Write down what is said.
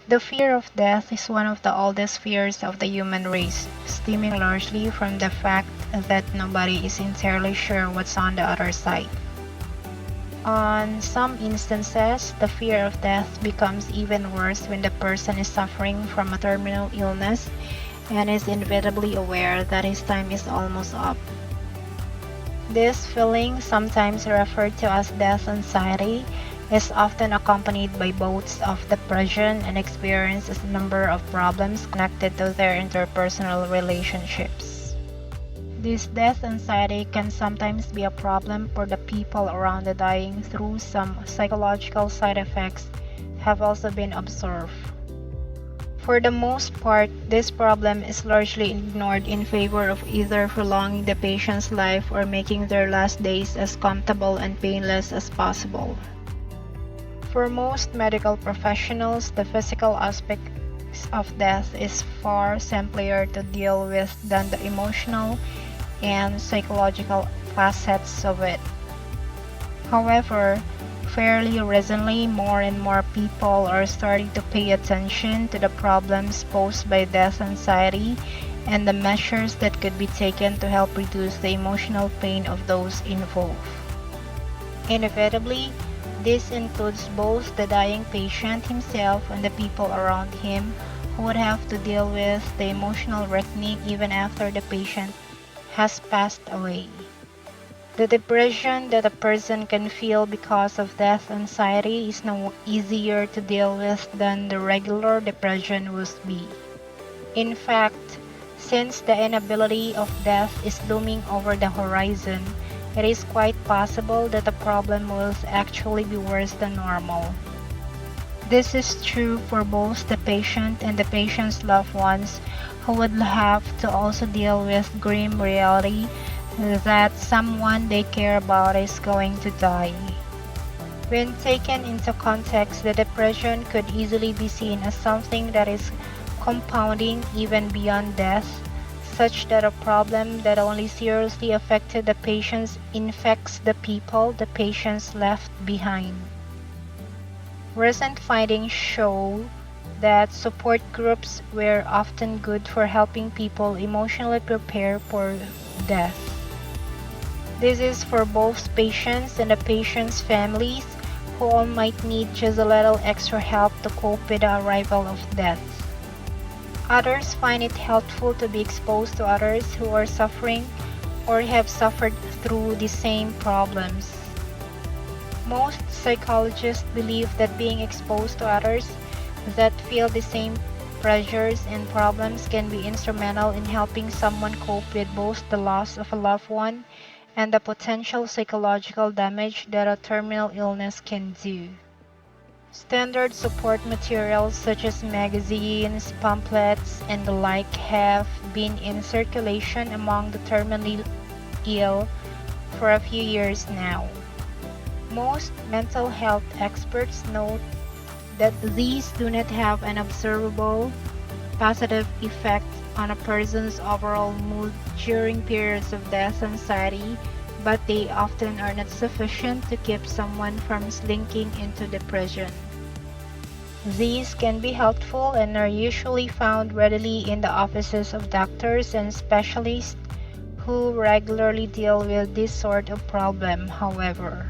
The fear of death is one of the oldest fears of the human race, stemming largely from the fact that nobody is entirely sure what's on the other side. On some instances, the fear of death becomes even worse when the person is suffering from a terminal illness and is inevitably aware that his time is almost up. This feeling, sometimes referred to as death anxiety, is often accompanied by bouts of depression and experiences a number of problems connected to their interpersonal relationships. This death anxiety can sometimes be a problem for the people around the dying through some psychological side effects have also been observed. For the most part, this problem is largely ignored in favor of either prolonging the patient's life or making their last days as comfortable and painless as possible. For most medical professionals, the physical aspects of death is far simpler to deal with than the emotional and psychological facets of it. However, fairly recently, more and more people are starting to pay attention to the problems posed by death anxiety and the measures that could be taken to help reduce the emotional pain of those involved. Inevitably, this includes both the dying patient himself and the people around him who would have to deal with the emotional reckoning even after the patient has passed away. The depression that a person can feel because of death anxiety is no easier to deal with than the regular depression would be. In fact, since the inability of death is looming over the horizon, it is quite possible that the problem will actually be worse than normal. This is true for both the patient and the patient's loved ones who would have to also deal with grim reality that someone they care about is going to die. When taken into context, the depression could easily be seen as something that is compounding even beyond death, such that a problem that only seriously affected the patients infects the people the patients left behind. Recent findings show that support groups were often good for helping people emotionally prepare for death. This is for both patients and the patients' families who all might need just a little extra help to cope with the arrival of death. Others find it helpful to be exposed to others who are suffering or have suffered through the same problems. Most psychologists believe that being exposed to others that feel the same pressures and problems can be instrumental in helping someone cope with both the loss of a loved one and the potential psychological damage that a terminal illness can do. Standard support materials such as magazines, pamphlets, and the like have been in circulation among the terminally ill for a few years now. Most mental health experts note that these do not have an observable positive effect on a person's overall mood during periods of death anxiety, but they often are not sufficient to keep someone from slinking into depression. These can be helpful and are usually found readily in the offices of doctors and specialists who regularly deal with this sort of problem, however.